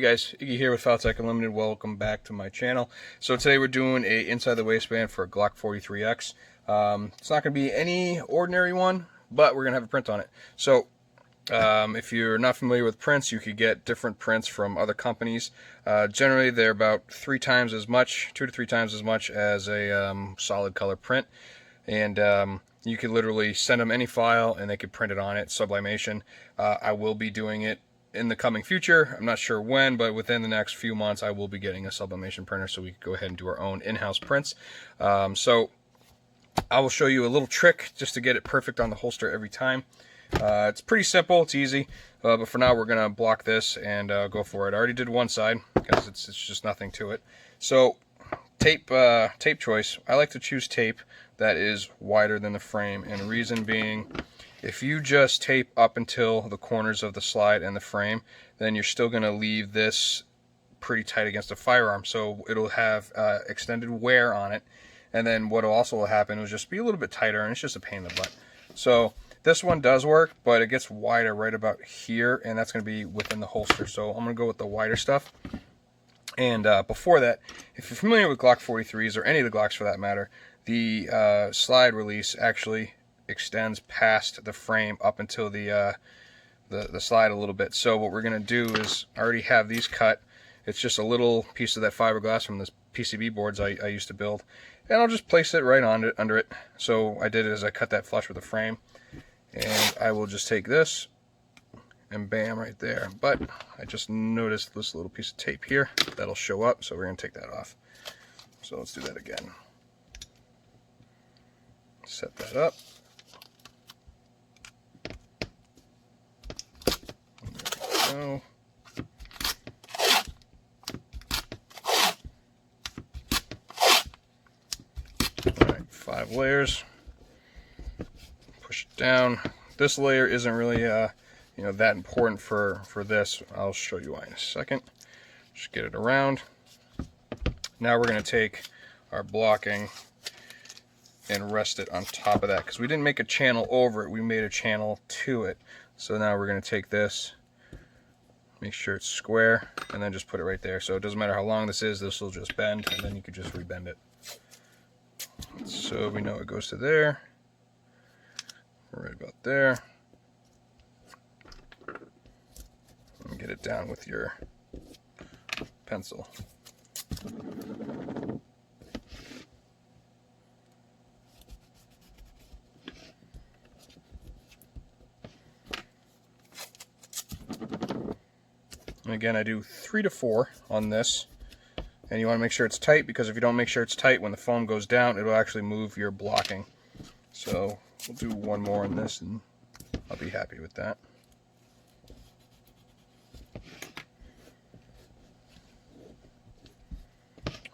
Hey guys, Iggy here with FileTech Unlimited. Welcome back to my channel. So today we're doing a inside the waistband for a Glock 43X. It's not going to be any ordinary one, but we're going to have a print on it. So if you're not familiar with prints, you could get different prints from other companies. Generally they're about 3 times as much, 2 to 3 times as much as a solid color print. And you could literally send them any file and they could print it on it, sublimation. I will be doing it in the coming future. I'm not sure when, but within the next few months I will be getting a sublimation printer so we can go ahead and do our own in-house prints. So I will show you a little trick just to get it perfect on the holster every time. It's pretty simple, it's easy, but for now we're gonna block this and go for it. I already did one side because it's just nothing to it. So tape choice, I like to choose tape that is wider than the frame, and the reason being, if you just tape up until the corners of the slide and the frame, then you're still going to leave this pretty tight against the firearm, so it'll have extended wear on it, and then what will also happen is just be a little bit tighter, and it's just a pain in the butt. So this one does work, but it gets wider right about here, and that's going to be within the holster, so I'm going to go with the wider stuff. And before that, if you're familiar with Glock 43s, or any of the Glocks for that matter, the slide release actually extends past the frame up until the slide a little bit. So what we're going to do is, I already have these cut. It's just a little piece of that fiberglass from the PCB boards I used to build, and I'll just place it right on it, under it. So I did it as I cut that flush with the frame, and I will just take this and bam, right there. But I just noticed this little piece of tape here that'll show up, so we're going to take that off. So let's do that again. Set that up. There we go. Alright, 5 layers. Push it down. This layer isn't really that important for this. I'll show you why in a second. Just get it around. Now we're going to take our blocking and rest it on top of that, because we didn't make a channel over it, we made a channel to it. So now we're going to take this, make sure it's square, and then just put it right there. So it doesn't matter how long this is, this will just bend, and then you can just rebend it. So we know it goes to there, right about there. And get it down with your pencil. And again, I do 3 to 4 on this, and you want to make sure it's tight, because if you don't make sure it's tight, when the foam goes down, it'll actually move your blocking. So we'll do one more on this, and I'll be happy with that.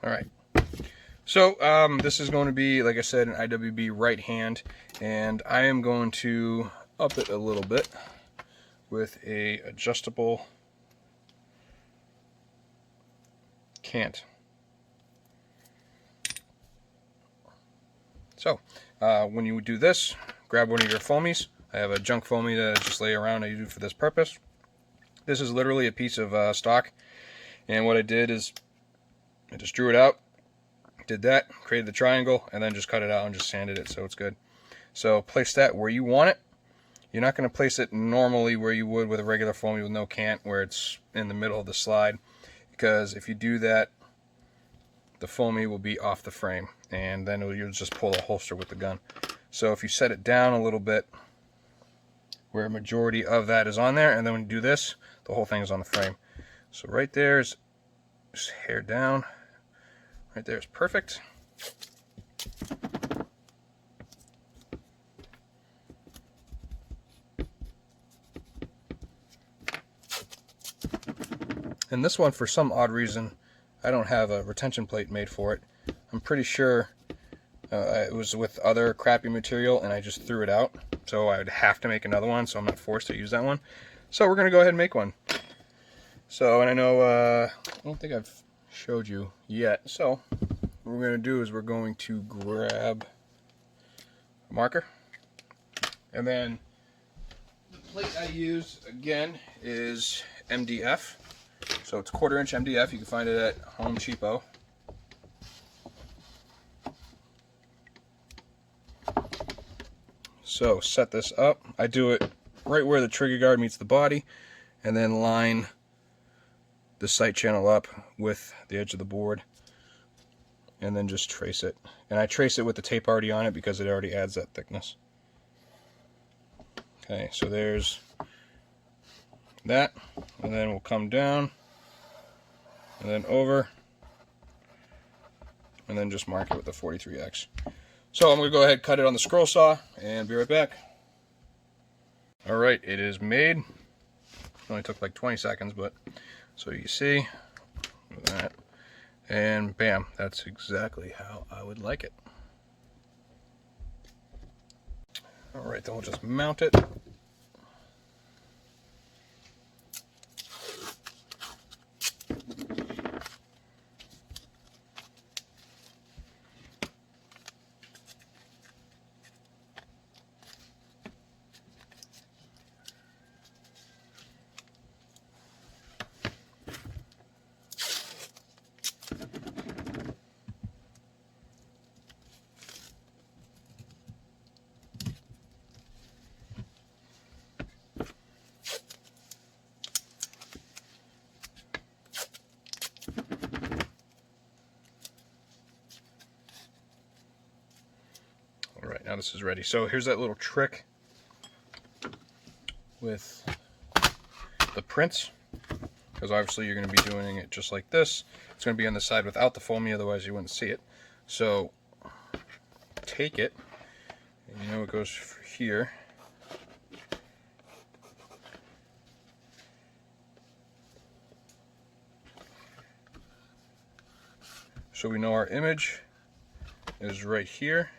Alright, so this is going to be, like I said, an IWB right hand, and I am going to up it a little bit with a adjustable cant. So when you do this, grab one of your foamies. I have a junk foamy that I just lay around I use for this purpose. This is literally a piece of stock, and what I did is I just drew it out, did that, created the triangle, and then just cut it out and just sanded it so it's good. So place that where you want it. You're not going to place it normally where you would with a regular foamy with no cant, where it's in the middle of the slide, because if you do that, the foamy will be off the frame, and then you'll just pull a holster with the gun. So if you set it down a little bit where a majority of that is on there, and then when you do this, the whole thing is on the frame. So right there is just hair down. Right there is perfect. And this one, for some odd reason, I don't have a retention plate made for it. I'm pretty sure it was with other crappy material and I just threw it out. So I would have to make another one, so I'm not forced to use that one. So we're going to go ahead and make one. So, and I know, I don't think I've showed you yet. So what we're going to do is we're going to grab a marker, and then the plate I use again is MDF. So it's 1/4 inch MDF. You can find it at Home Cheapo. So set this up. I do it right where the trigger guard meets the body, and then line the sight channel up with the edge of the board, and then just trace it. And I trace it with the tape already on it because it already adds that thickness. Okay, so there's that, and then we'll come down, and then over, and then just mark it with the 43X. So I'm going to go ahead and cut it on the scroll saw, and be right back. Alright, it is made. It only took like 20 seconds, but so you see that, and bam, that's exactly how I would like it. Alright, then we'll just mount it. Alright, now this is ready. So here's that little trick with the prints, because obviously you're going to be doing it just like this. It's going to be on the side without the foamy, otherwise you wouldn't see it. So take it, and you know it goes for here. So we know our image is right here.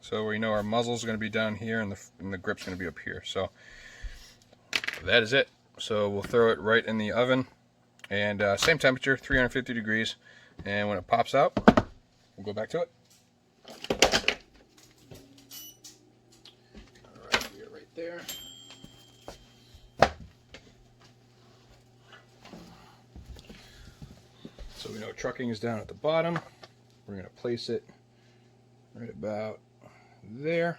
So we know our muzzle is going to be down here, and the grip's going to be up here. So that is it. So we'll throw it right in the oven, and same temperature, 350 degrees. And when it pops out, we'll go back to it. All right, we are right there. So we know trucking is down at the bottom. We're going to place it right about there,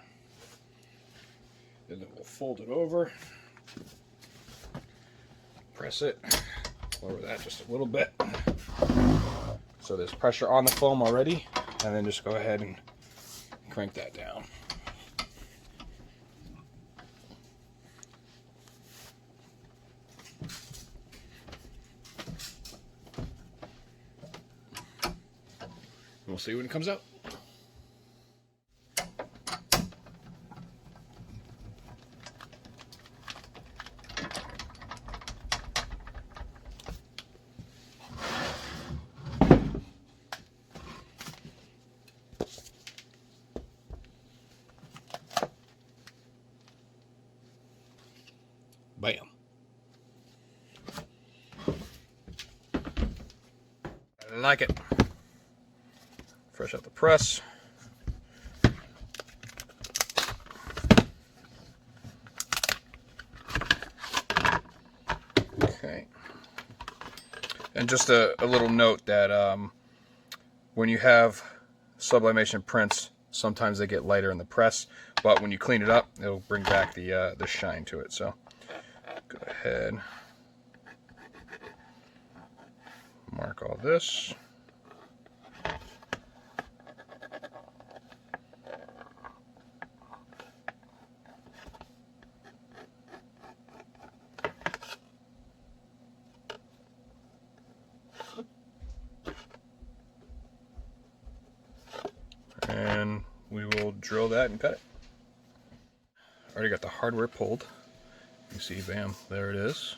and then we'll fold it over, press it, lower that just a little bit, so there's pressure on the foam already, and then just go ahead and crank that down. We'll see when it comes out. Bam. I like it. Fresh out the press. Okay. And just a little note that when you have sublimation prints, sometimes they get lighter in the press, but when you clean it up, it'll bring back the shine to it. So go ahead, mark all this. And we will drill that and cut it. Already got the hardware pulled. You see, bam, there it is.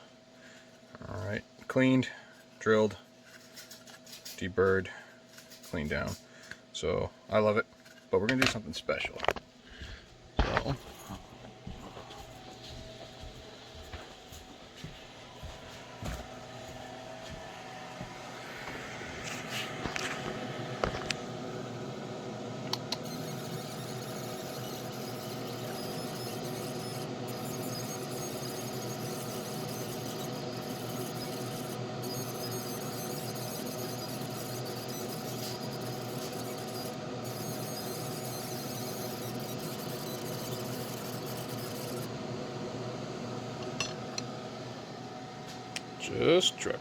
All right, cleaned, drilled, deburred, cleaned down. So I love it, but we're gonna do something special. So Just trucking.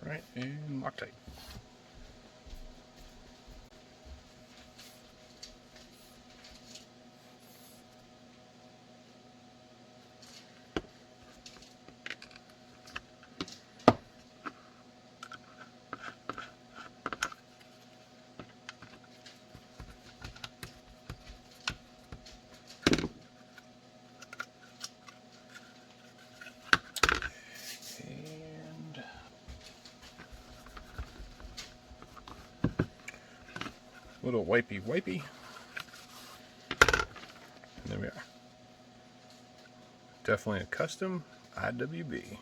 Right, and Loctite. And little wipey. There we are. Definitely a custom IWB.